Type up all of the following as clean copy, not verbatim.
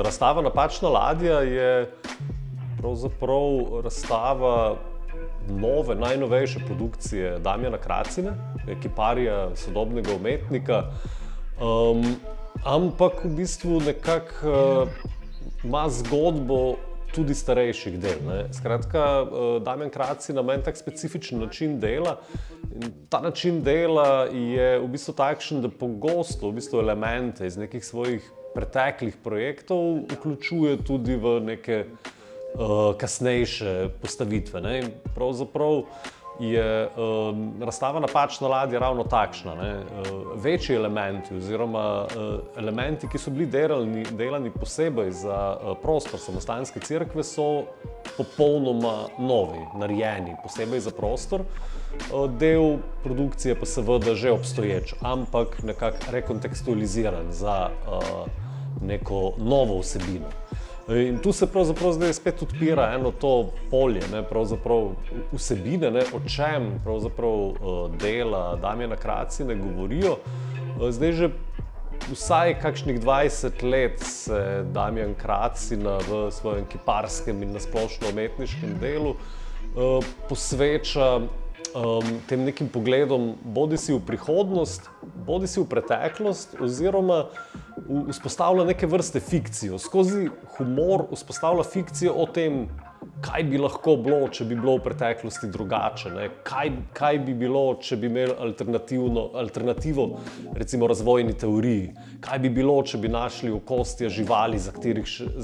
Razstava Napačna ladja je pravzaprav razstava nove, najnovejše produkcije Damjana Kracine, kiparja, sodobnega umetnika, ampak v bistvu nekako ima zgodbo tudi starejših del. Skratka, Damjan Kracin ima en tak specifičen način dela in ta način dela je v bistvu takšen, da pogosto v bistvu elemente iz nekih svojih preteklih projektov vključuje tudi v neke kasnejše postavitve. In pravzaprav je razstava Napačna ladja ravno takšna. Večji elementi oziroma elementi, ki so bili delani posebej za prostor Samostanske cerkve, so popolnoma novi, narejeni posebej za prostor. Del produkcije pa seveda že obstoječ, ampak nekako rekontekstualiziran za neko novo vsebino. In tu se pravzaprav zdaj spet odpira eno to polje, pravzaprav vsebine, o čem pravzaprav dela Damjana Kracine govorijo. Zdaj že vsaj kakšnih 20 let se Damjan Kracina v svojem kiparskem in nasplošno umetniškem delu posveča tem nekim pogledom bodisi v prihodnost, bodisi v preteklost, oziroma vzpostavlja neke vrste fikcijo. Skozi humor vzpostavlja fikcijo o tem, kaj bi lahko bilo, če bi bilo v preteklosti drugače, kaj bi bilo, če bi imeli alternativo, recimo razvojni teoriji, kaj bi bilo, če bi našli okostja živali, za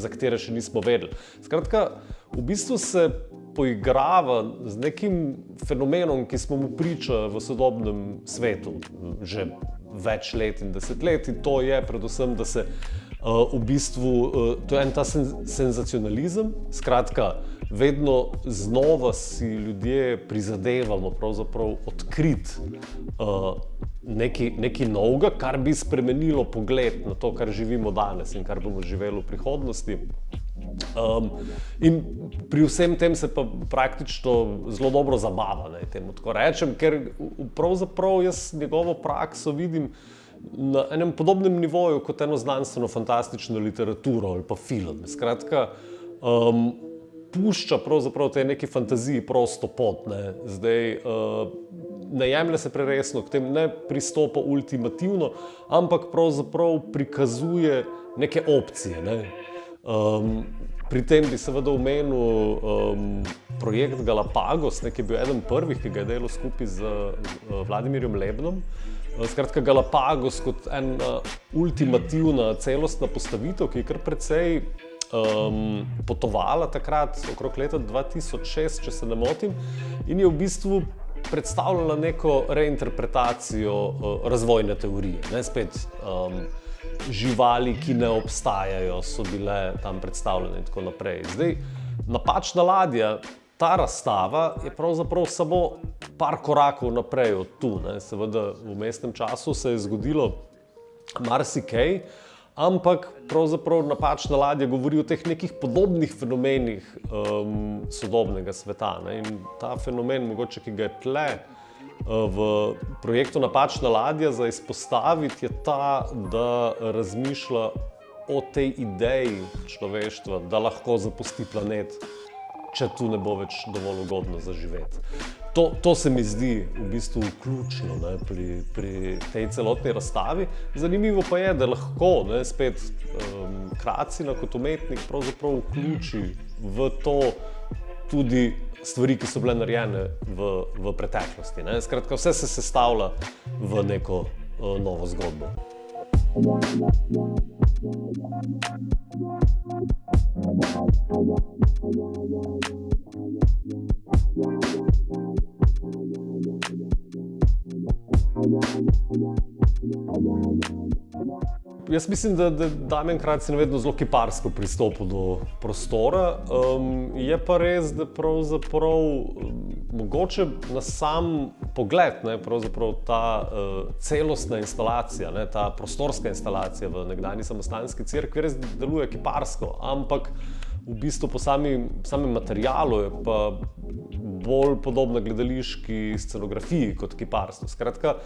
katere še nismo vedeli. Skratka, v bistvu se poigrava z nekim fenomenom, ki smo mu priča v sodobnem svetu že več let in desetletij. To je predvsem, da se v bistvu, to je en ta senzacionalizem, skratka, vedno znova si ljudje prizadevamo pravzaprav odkriti nekaj novega, kar bi spremenilo pogled na to, kar živimo danes in kar bomo živeli v prihodnosti. In pri vsem tem se pa praktično zelo dobro zabava, temu tako rečem, ker pravzaprav jaz njegovo prakso vidim na enem podobnem nivoju kot eno znanstveno-fantastično literaturo ali pa film. Skratka, pušča pravzaprav tej neki fantaziji prosto pot. Zdaj, ne jemlje se preresno, k tem ne pristopa ultimativno, ampak pravzaprav prikazuje neke opcije. Pri tem bi seveda omenil projekt Galapagos, ki je bil eden prvih, ki ga je delal skupaj z Vladimirjem Lebnom. Skratka, Galapagos kot ena ultimativna celostna postavitev, ki je kar precej potovala takrat okrog leta 2006, če se ne motim, in je v bistvu predstavljala neko reinterpretacijo razvojne teorije. Spet živali, ki ne obstajajo, so bile tam predstavljene in tako naprej. Zdaj, Napačna ladja, ta razstava je pravzaprav samo par korakov naprej od tu. Seveda v vmesnem času se je zgodilo marsikaj, ampak pravzaprav Napačna ladja govori o teh nekih podobnih fenomenih sodobnega sveta. In ta fenomen, mogoče, ki ga je tle v projektu Napačna ladja za izpostaviti, je ta, da razmišlja o tej ideji človeštva, da lahko zapusti planet, če tu ne bo več dovolj ugodno za živeti. To se mi zdi v bistvu ključno pri tej celotni razstavi. Zanimivo pa je, da lahko spet Kracina kot umetnik pravzaprav vključi v to tudi stvari, ki so bile narejene v preteklosti. Skratka, vse se sestavlja v neko novo zgodbo. Jaz mislim, da Damjan Kracin vedno zelo kiparsko pristopil do prostora. Je pa res, da pravzaprav mogoče na sam pogled, pravzaprav ta celostna instalacija, ta prostorska instalacija v nekdanji Samostanski cerkvi res deluje kiparsko, ampak v bistvu po samem materialu je pa bolj podobna gledališki scenografiji kot kiparstvu. Skratka,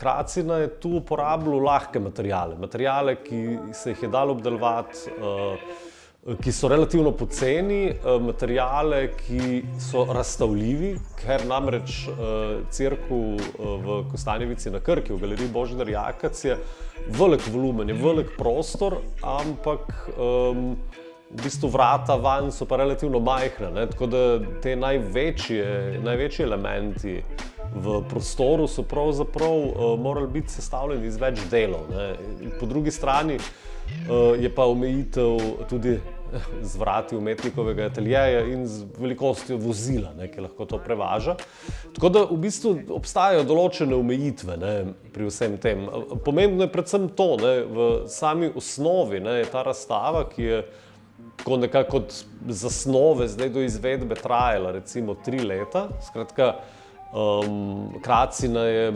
Kracina je tu uporabljal lahke materijale, ki se jih je dalo obdelovati, ki so relativno poceni, materijale, ki so razstavljivi, ker namreč Cirkel v Kostanjevici na Krki, v galeriji Božidar Jakac, je velik volumen, je velik prostor, ampak v bistvu vrata vanj so pa relativno majhna, ne? Tako da te največji elementi v prostoru so pravzaprav morali biti sestavljeni iz več delov, ne? Po drugi strani je pa omejitev tudi z vrati umetnikovega ateljeja in z velikostjo vozila, ne, ki lahko to prevaža. Tako da v bistvu obstajajo določene omejitve, ne, pri vsem tem. Pomembno je predvsem to, ne, v sami osnovi, ne, je ta razstava, ki je tako nekako od zasnove zdaj do izvedbe trajala recimo 3 leta. Skratka, Kracina je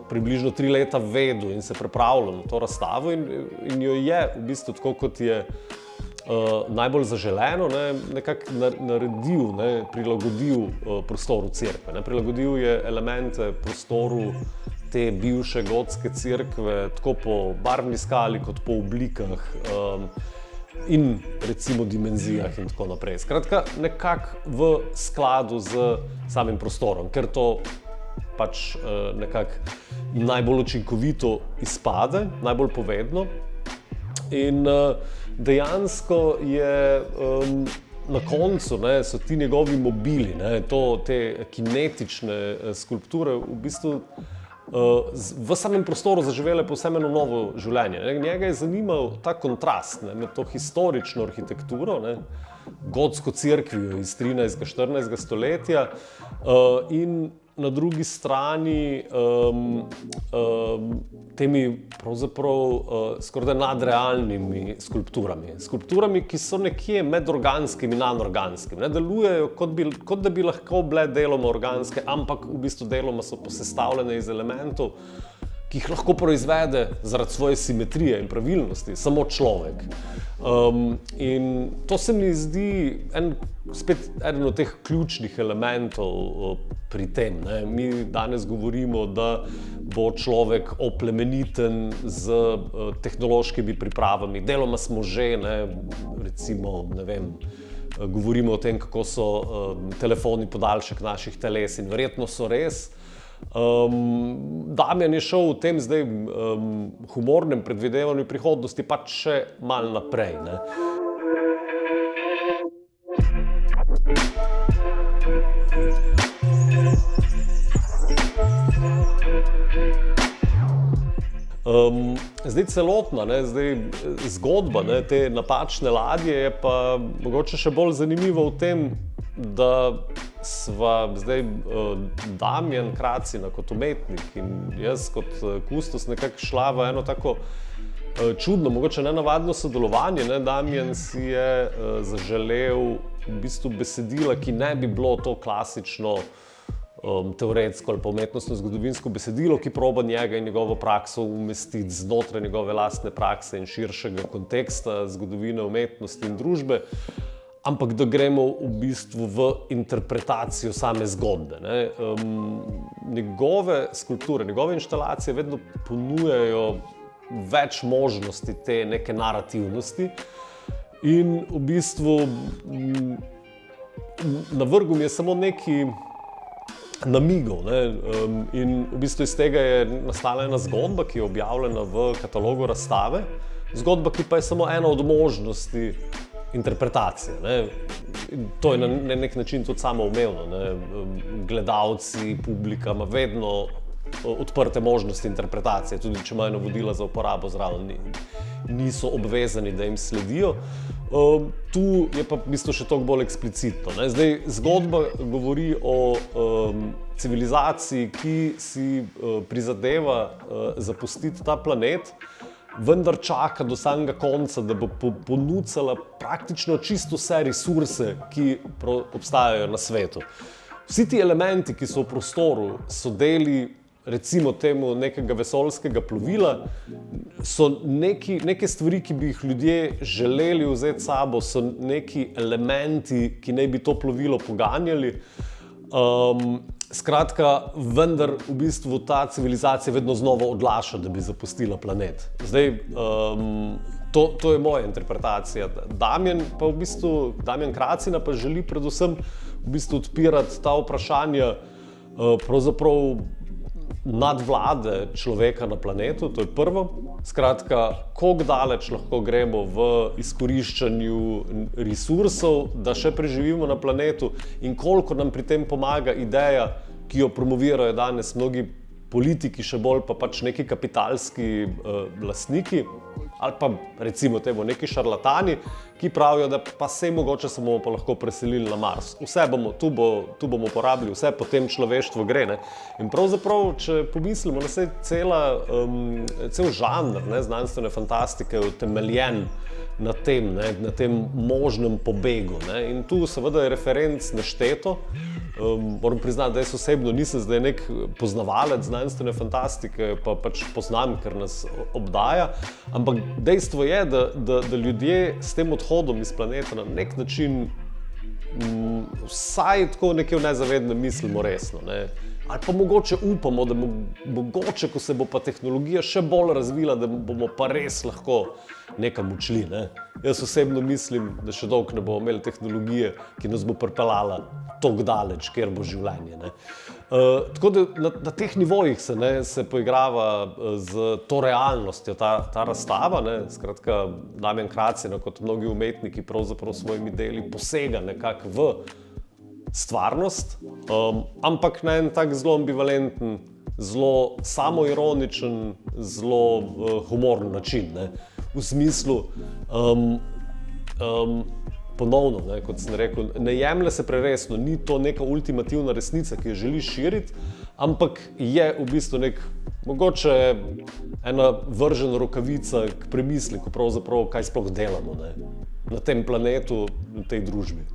približno 3 leta vedel in se pripravljal na to razstavo in jo je v bistvu tako, kot je najbolj zaželeno, ne, nekako naredil, ne, prilagodil prostoru cerkve. Ne. Prilagodil je elemente prostoru te bivše gotske cerkve tako po barvni skali kot po oblikah in recimo dimenzijah in tako naprej. Skratka, nekako v skladu z samim prostorom, ker to pač nekako najbolj učinkovito izpade, najbolj povedno. In dejansko je na koncu, ne, so ti njegovi mobili, ne, te kinetične skulpture v bistvu v samem prostoru zaživele povsem eno novo življenje. Njega je zanimal ta kontrast, ne, med to historično arhitekturo, ne, gotsko cerkvijo iz 13. 14. stoletja in na drugi strani temi pravzaprav skoraj nadrealnimi skulpturami. Skulpturami, ki so nekje med organskim in anorganskim. Ne, delujejo kot da bi lahko bile deloma organske, ampak v bistvu deloma so posestavljene iz elementov, ki jih lahko proizvede zaradi svoje simetrije in pravilnosti samo človek. In to se mi zdi spet eden od teh ključnih elementov pri tem. Ne. Mi danes govorimo, da bo človek oplemeniten z tehnološkimi pripravami. Deloma smo že, ne, recimo, ne vem, govorimo o tem, kako so telefoni podaljšek naših teles in verjetno so res. Damjan je šel v tem zdaj humornem predvidevanju prihodnosti pač še malo naprej, ne. Zdaj celotna, ne, zgodba, ne, te napačne ladje je pa mogoče še bolj zanimiva v tem, da sva zdaj Damjan Kracina kot umetnik in jaz kot kustos nekako šla v eno tako čudno, mogoče nenavadno sodelovanje. Ne. Damjan si je zaželel v bistvu besedila, ki ne bi bilo to klasično teoretsko ali pa umetnostno zgodovinsko besedilo, ki proba njega in njegovo prakso umestiti znotraj njegove lastne prakse in širšega konteksta zgodovine umetnosti in družbe, ampak da gremo v bistvu v interpretacijo same zgodbe. Ne. Njegove skulpture, njegove inštalacije vedno ponujajo več možnosti te neke narativnosti in v bistvu navrgel mi je samo neki namigov, ne. In v bistvu iz tega je nastala ena zgodba, ki je objavljena v katalogu razstave. Zgodba, ki pa je samo ena od možnosti interpretacije, ne. To je na nek način tudi samoumevno, ne. Gledalci, publika ima vedno odprte možnosti interpretacije, tudi če imajo navodila za uporabo zraven, niso obvezani, da jim sledijo. Tu je pa v bistvu še toliko bolj eksplicitno, ne. Zdaj, zgodba govori o civilizaciji, ki si prizadeva zapustiti ta planet, vendar čaka do samega konca, da bo ponucala praktično čisto vse resurse, ki obstajajo na svetu. Vsi ti elementi, ki so v prostoru, so deli recimo temu nekega vesoljskega plovila, so neke stvari, ki bi jih ljudje želeli vzeti s sabo, so neki elementi, ki naj bi to plovilo poganjali. Skratka, vendar v bistvu ta civilizacija vedno znova odlaša, da bi zapustila planet. Zdaj, to je moja interpretacija. Damjan Kracina pa želi predvsem v bistvu odpirati ta vprašanja pravzaprav nadvlade človeka na planetu, to je prvo. Skratka, koliko daleč lahko gremo v izkoriščanju resursov, da še preživimo na planetu in koliko nam pri tem pomaga ideja, ki jo promovirajo danes mnogi politiki, še bolj pa pač neki kapitalski lastniki ali pa recimo temu neki šarlatani, ki pravijo, da pa sej mogoče se bomo pa lahko preselili na Mars. Vse bomo, tu bomo porabili, vse potem človeštvo gre. Ne? In pravzaprav, če pomislimo, da se cel žanr znanstvene fantastike je utemeljen na tem možnem pobegu. Ne? In tu seveda je referenc nešteto. Moram priznati, da jaz osebno nisem zdaj nek poznavalec znanstvene fantastike, pa pač poznam, ker nas obdaja, ampak dejstvo je, da ljudje s tem odhodom iz planeta na nek način vsaj tako nekje v nezavednem mislimo resno. Ne? Ali pa mogoče upamo, da mogoče, ko se bo pa tehnologija še bolj razvila, da bomo pa res lahko nekam odšli. Ne? Jaz osebno mislim, da še dolgo ne bomo imeli tehnologije, ki nas bo pripeljala toliko daleč, kjer bo življenje. Ne? Tako da na teh nivojih se poigrava z to realnostjo ta razstava. Ne? Skratka, Damjan Kracina, kot mnogi umetniki, pravzaprav s svojimi deli posega nekako v stvarnost, ampak na en tak zelo ambivalenten, zelo samoironičen, zelo humoren način. Ne? V smislu, ponovno, ne, kot sem rekel, ne jemlje se preresno, ni to neka ultimativna resnica, ki jo želiš širiti, ampak je v bistvu mogoče ena vržena rokavica k premisleku, pravzaprav, kaj sploh delamo, ne, na tem planetu, v tej družbi.